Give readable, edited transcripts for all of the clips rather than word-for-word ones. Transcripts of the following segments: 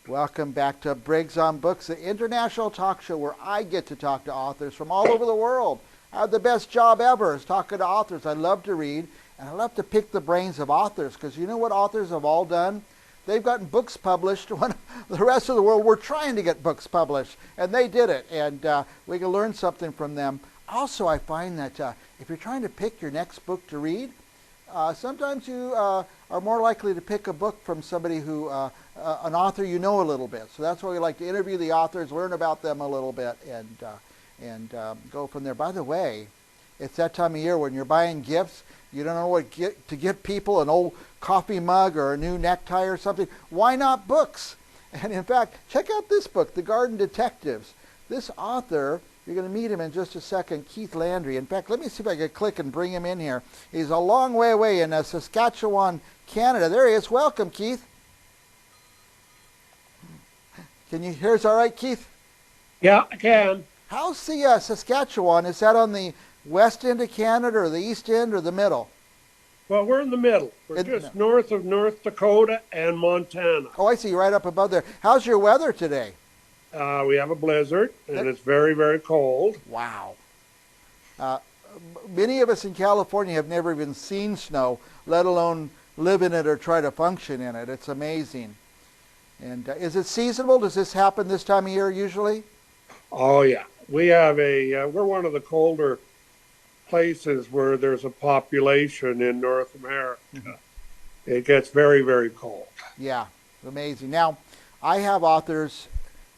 Welcome back to Briggs on Books, the international talk show where I get to talk to authors from all over the world. I have the best job ever is talking to authors. I love to read, and I love to pick the brains of authors because you know what authors have all done? They've gotten books published when the rest of the world were trying to get books published, and they did it, and we can learn something from them. Also, I find that if you're trying to pick your next book to read, sometimes you are more likely to pick a book from somebody who, an author you know a little bit. So that's why we like to interview the authors, learn about them a little bit, and go from there. By the way, it's that time of year when you're buying gifts, you don't know what to get people, an old coffee mug or a new necktie or something. Why not books? And in fact, check out this book, The Garden Detectives. This author, you're going to meet him in just a second, Keith Landry. In fact, let me see if I can click and bring him in here. He's a long way away in Saskatchewan, Canada. There he is. Welcome, Keith. Can you hear us all right, Keith? Yeah, I can. How's the Saskatchewan? Is that on the west end of Canada or the east end or the middle? Well, we're in the middle. We're just north of North Dakota and Montana. Oh, I see. Right up above there. How's your weather today? We have a blizzard, and it's very, very cold. Wow. Many of us in California have never even seen snow, let alone live in it or try to function in it. It's amazing. And is it seasonal? Does this happen this time of year usually? Oh, yeah. We have we're one of the colder places where there's a population in North America. Mm-hmm. It gets very, very cold. Yeah, amazing. Now, I have authors.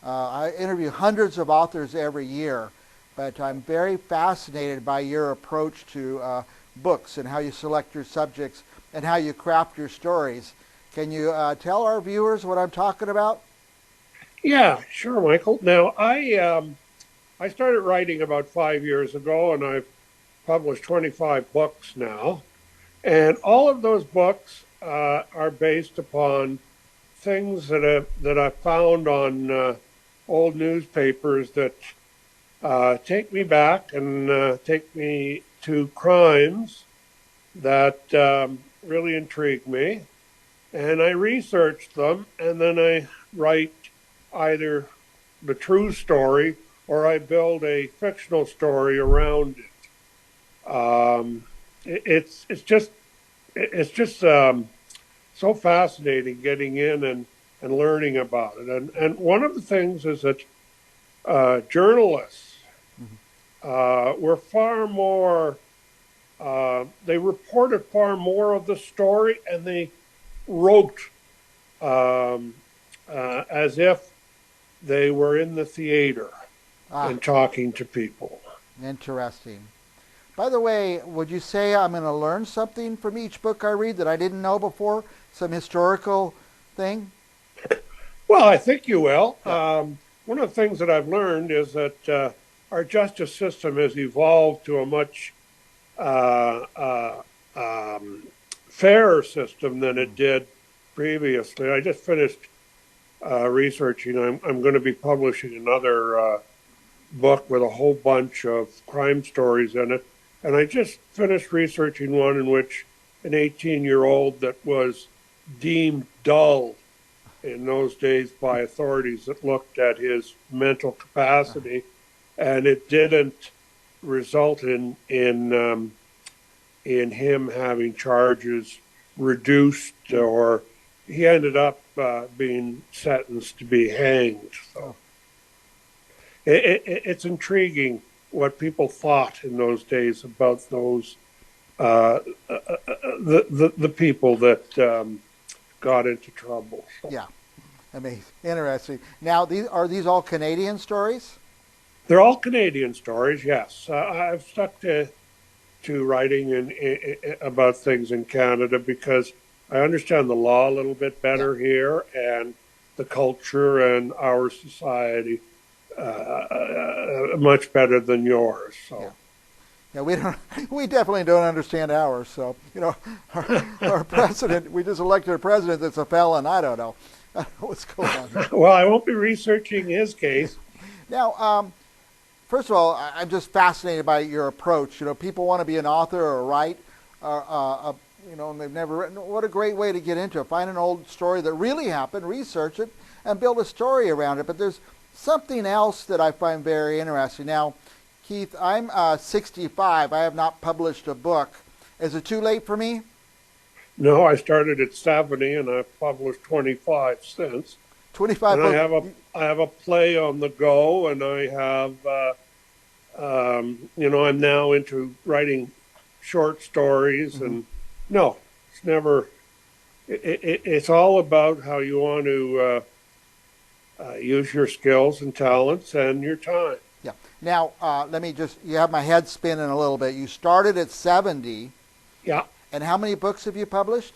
I interview hundreds of authors every year, but I'm very fascinated by your approach to books and how you select your subjects and how you craft your stories. Can you tell our viewers what I'm talking about? Yeah, sure, Michael. Now, I started writing about 5 years ago, and I've published 25 books now. And all of those books are based upon things that I've found on old newspapers that take me back and take me to crimes that really intrigue me. And I research them, and then I write either the true story or I build a fictional story around it. It's just so fascinating getting in and learning about it. And one of the things is that journalists were far more, they reported far more of the story, and they wrote as if they were in the theater and talking to people. Interesting. By the way, would you say I'm going to learn something from each book I read that I didn't know before? Some historical thing? Well, I think you will. One of the things that I've learned is that our justice system has evolved to a much fairer system than it did previously. I just finished researching. I'm going to be publishing another book with a whole bunch of crime stories in it. And I just finished researching one in which an 18-year-old that was deemed dull in those days by authorities that looked at his mental capacity, and it didn't result in him having charges reduced, or he ended up being sentenced to be hanged. So it's intriguing what people thought in those days about those the people that got into trouble. So. Yeah, amazing, interesting. Now, are these all Canadian stories? They're all Canadian stories. Yes, I've stuck to writing about things in Canada because I understand the law a little bit better here, and the culture and our society much better than yours. So. Yeah, we definitely don't understand ours. So, you know, our president, we just elected a president that's a felon. I don't know what's going on here. Well, I won't be researching his case. Now, first of all, I'm just fascinated by your approach. You know, people want to be an author or write, you know, and they've never written. What a great way to get into it. Find an old story that really happened, research it, and build a story around it. But there's something else that I find very interesting. Now, Keith, I'm 65. I have not published a book. Is it too late for me? No, I started at 70 and I've published 25 since. 25 And books. I have a play on the go, and I have, I'm now into writing short stories. And no, it's never, it's all about how you want to use your skills and talents and your time. Yeah. Now, you have my head spinning a little bit. You started at 70. Yeah. And how many books have you published?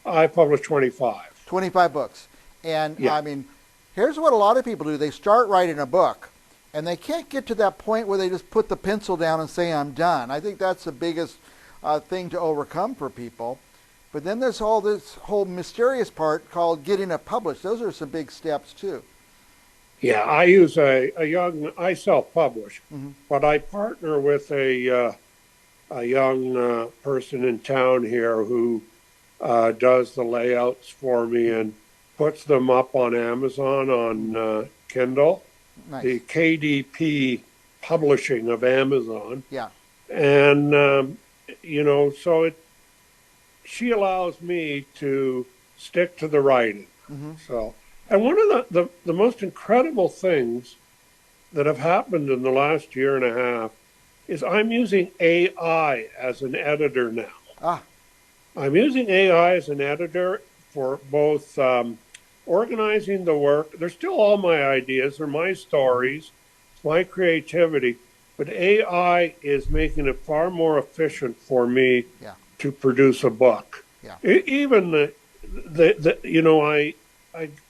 I published 25. 25 books. And yeah. I mean, here's what a lot of people do. They start writing a book, and they can't get to that point where they just put the pencil down and say, I'm done. I think that's the biggest thing to overcome for people. But then there's all this whole mysterious part called getting it published. Those are some big steps, too. Yeah, I use I self-publish, but I partner with a young person in town here who does the layouts for me and puts them up on Amazon on Kindle. Nice. The KDP publishing of Amazon. Yeah. And, she allows me to stick to the writing. So, and one of the most incredible things that have happened in the last year and a half is I'm using AI as an editor now. I'm using AI as an editor for both organizing the work. They're still all my ideas. They're my stories. It's my creativity. But AI is making it far more efficient for me to produce a book. Yeah. Even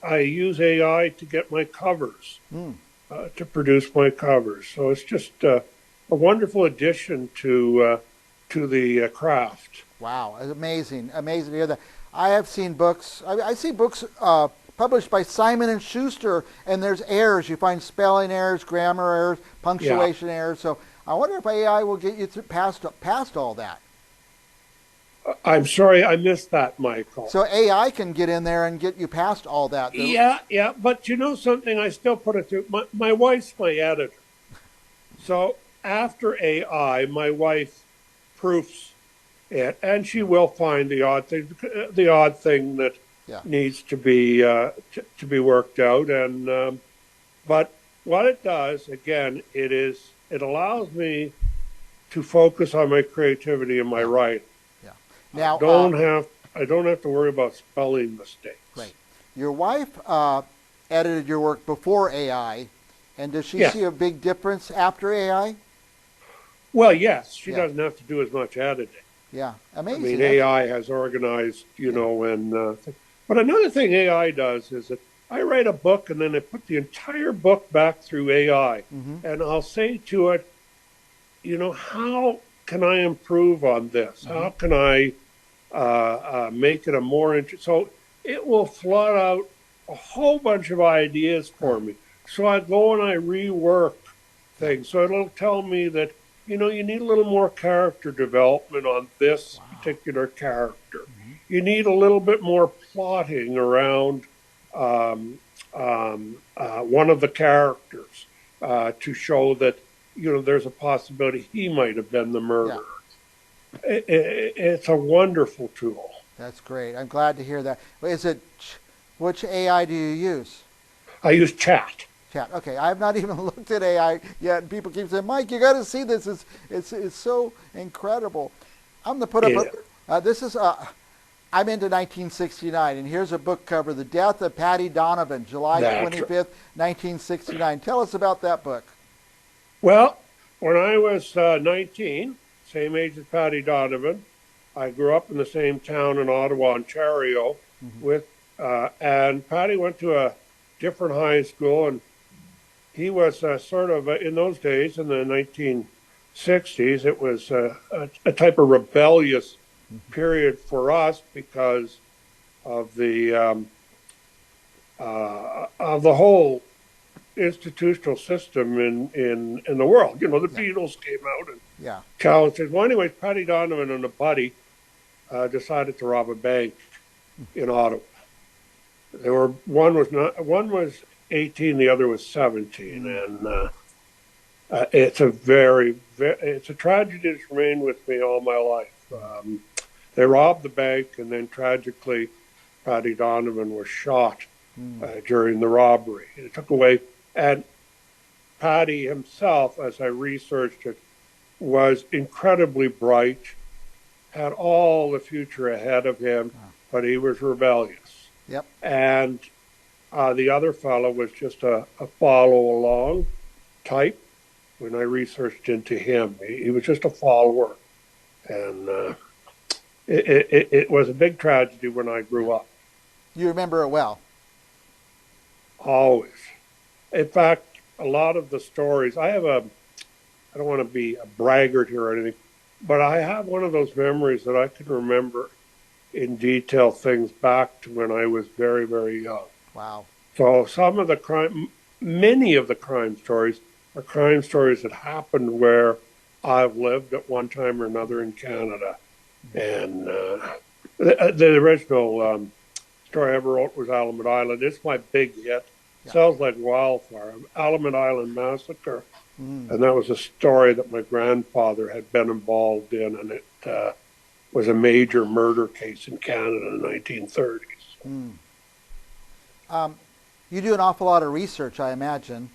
I use AI to get my covers, to produce my covers. So it's just a wonderful addition to the craft. Wow, it's amazing to hear that. I have seen books. I see books published by Simon and Schuster, and there's errors. You find spelling errors, grammar errors, punctuation errors. So I wonder if AI will get you past all that. I'm sorry, I missed that, Michael. So AI can get in there and get you past all that. Yeah, but you know something? I still put it through. My wife's my editor. So after AI, my wife proofs it, and she will find the odd thing that needs to be worked out. And but what it does, again, it allows me to focus on my creativity and my writing. Yeah. Now I don't have to worry about spelling mistakes. Right. Your wife edited your work before AI, and does she see a big difference after AI? Well, yes. She doesn't have to do as much editing. Yeah, amazing. I mean, AI has organized, but another thing AI does is that I write a book and then I put the entire book back through AI, and I'll say to it, how can I improve on this? How can I make it a more interesting? So it will flood out a whole bunch of ideas for me. So I go and I rework things. So it'll tell me that, you need a little more character development on this particular character. You need a little bit more plotting around one of the characters to show that, there's a possibility he might have been the murderer. Yeah. It's a wonderful tool. That's great. I'm glad to hear that. Which AI do you use? I use Chat. Chat. Okay, I have not even looked at AI yet, and people keep saying, "Mike, you got to see this. It's so incredible." I'm going to put up. This is. I'm into 1969, and here's a book cover: "The Death of Patty Donovan, July 25th, 1969." Tell us about that book. Well, when I was 19, same age as Patty Donovan, I grew up in the same town in Ottawa, Ontario, and Patty went to a different high school, and he was sort of, in those days, in the 1960s, it was a type of rebellious period for us because of the whole institutional system in the world. The Beatles came out and challenged it. Well, anyways, Patty Donovan and a buddy decided to rob a bank in Ottawa. One was 18, the other was 17, Mm. and it's a tragedy that's remained with me all my life. They robbed the bank, and then tragically, Paddy Donovan was shot Mm. during the robbery. It took away, and Paddy himself, as I researched it, was incredibly bright, had all the future ahead of him, Oh. but he was rebellious. Yep. And the other fellow was just a follow along type. When I researched into him, he was just a follower, and it was a big tragedy when I Yeah. grew up. You remember it well. Always, in fact, a lot of the stories I have a. I don't want to be a braggart here or anything, but I have one of those memories that I can remember in detail things back to when I was very, very young. Wow. So many of the crime stories are crime stories that happened where I've lived at one time or another in Canada. And the original story I ever wrote was Alamut Island. It's my big hit. Yeah. Sells like wildfire. Alamut Island Massacre. Mm. And that was a story that my grandfather had been involved in, and it was a major murder case in Canada in the 1930s. Mm. Um, you do an awful lot of research, I imagine.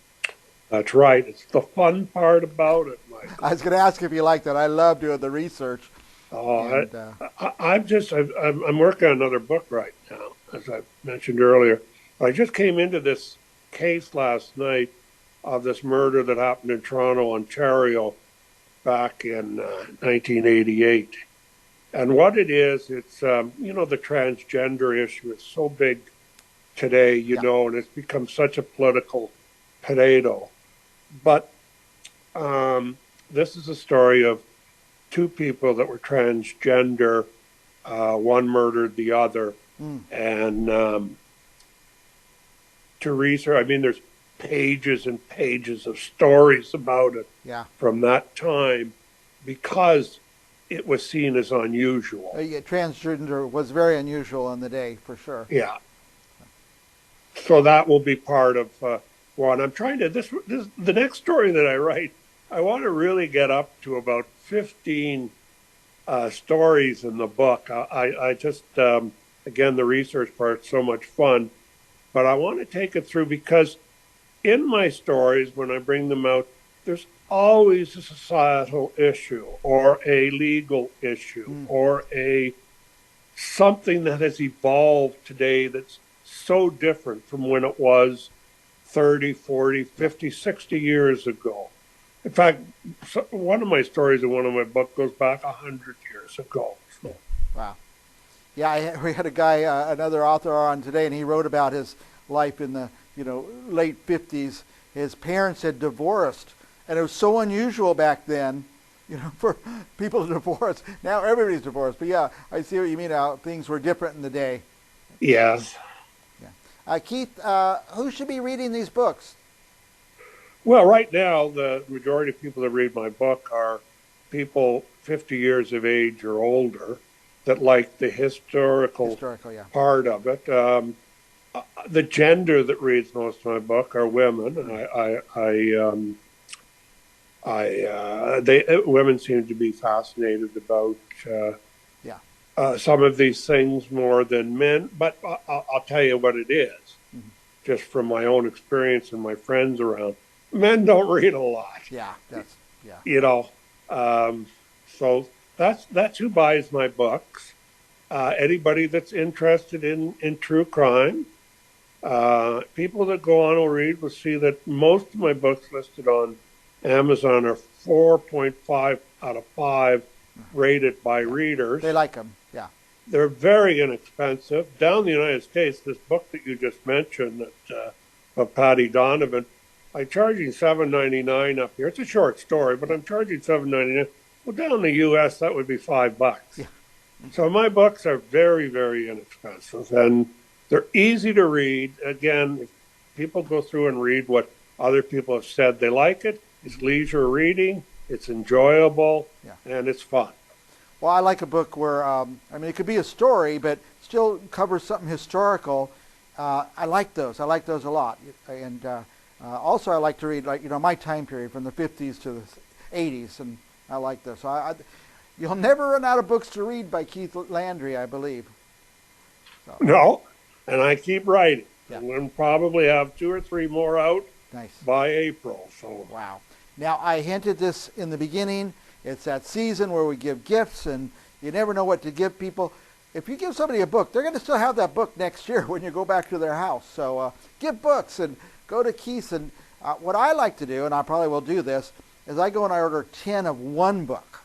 That's right. It's the fun part about it, I Michael. was going to ask if you like that. I love doing the research. Uh, And I'm working on another book right now, as I mentioned earlier. I just came into this case last night of this murder that happened in Toronto, Ontario, back in 1988. And what it is, it's the transgender issue is so big today, yeah, and it's become such a political potato. But this is a story of two people that were transgender. One murdered the other, mm. and to research, I mean, there's pages and pages of stories about it Yeah. from that time because it was seen as unusual. Yeah, transgender was very unusual in the day, for sure. Yeah. So that will be part of one. I'm trying to the next story that I write. I want to really get up to about 15 stories in the book. I just again the research part's so much fun, but I want to take it through because in my stories when I bring them out, there's always a societal issue or a legal issue Mm. or a something that has evolved today that's so different from when it was 30, 40, Yeah. 50, 60 years ago. In fact, one of my stories in one of my books goes back 100 years ago. So. Wow. Yeah, we had a guy, another author on today, and he wrote about his life in the late 50s. His parents had divorced, and it was so unusual back then, for people to divorce. Now everybody's divorced, but yeah, I see what you mean. How things were different in the day. Yes. Yeah. Keith, who should be reading these books? Well, right now, the majority of people that read my book are people 50 years of age or older that like the historical Yeah. part of it. The gender that reads most of my book are women. Mm. Women seem to be fascinated about Yeah. some of these things more than men. But I'll tell you what it is, Mm-hmm. just from my own experience and my friends around. Men don't read a lot. Yeah. That's yeah. You know, so that's who buys my books. Anybody that's interested in true crime. People that go on will read will see that most of my books listed on Amazon are 4.5 out of 5 rated by Yeah. readers. They like them. Yeah. They're very inexpensive. Down in the United States, this book that you just mentioned of Paddy Donovan, I'm charging $7.99 up here. It's a short story, but Yeah. I'm charging $7.99. Well, down in the U.S., that would be $5. Yeah. So my books are very, very inexpensive, and they're easy to read. Again, if people go through and read what other people have said, they like it. It's leisure reading. It's enjoyable, Yeah. and it's fun. Well, I like a book where it could be a story, but still covers something historical. I like those. I like those a lot. And also I like to read, like, my time period from the 50s to the 80s, and I like those. So you'll never run out of books to read by Keith Landry, I believe. So, No, and I keep writing. yeah. I'm going to probably have 2 or 3 more out Nice. by April. So wow. Now, I hinted this in the beginning. It's that season where we give gifts, and you never know what to give people. If you give somebody a book, they're going to still have that book next year when you go back to their house. So give books and go to Keith's. And what I like to do, and I probably will do this, is I go and I order 10 of one book.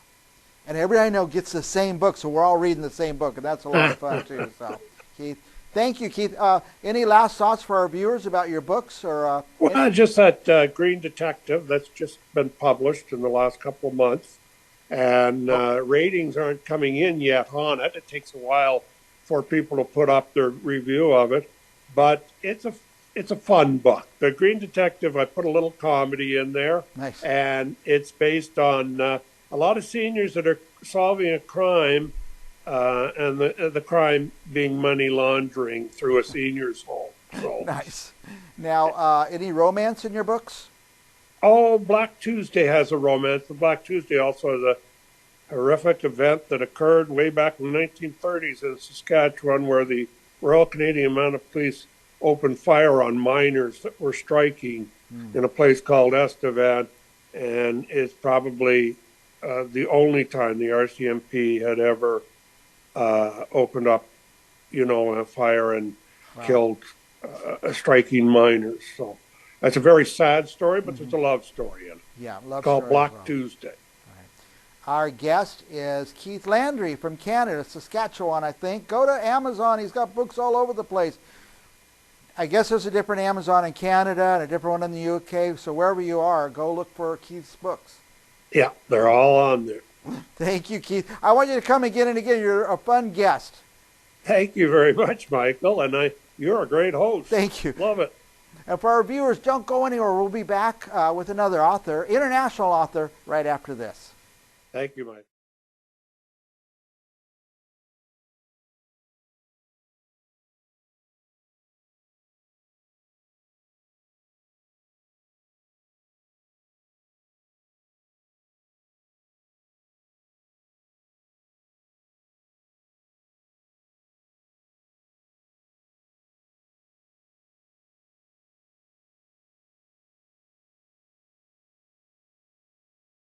And everybody I know gets the same book, so we're all reading the same book, and that's a lot of fun too. So, Keith, thank you, Keith. Any last thoughts for our viewers about your books? Or well, just that Green Detective that's just been published in the last couple of months, and ratings aren't coming in yet on it. It takes a while for people to put up their review of it, but it's a fun book. The Green Detective, I put a little comedy in there, nice. And it's based on a lot of seniors that are solving a crime, and the crime being money laundering through a senior's home. So. Nice. Now, any romance in your books? Oh, Black Tuesday has a romance. The Black Tuesday also has a horrific event that occurred way back in the 1930s in Saskatchewan, where the Royal Canadian Mounted Police opened fire on miners that were striking in a place called Estevan, and it's probably the only time the RCMP had ever opened up, a fire and killed striking miners. So that's a very sad story, but there's a love story in it. Yeah, love it's called story Black as well. Tuesday. Right. Our guest is Keith Landry from Canada, Saskatchewan, I think. Go to Amazon. He's got books all over the place. I guess there's a different Amazon in Canada and a different one in the UK. So wherever you are, go look for Keith's books. Yeah, they're all on there. Thank you, Keith. I want you to come again and again. You're a fun guest. Thank you very much, Michael. And you're a great host. Thank you. Love it. And for our viewers, don't go anywhere. We'll be back with another author, international author, right after this. Thank you, Michael.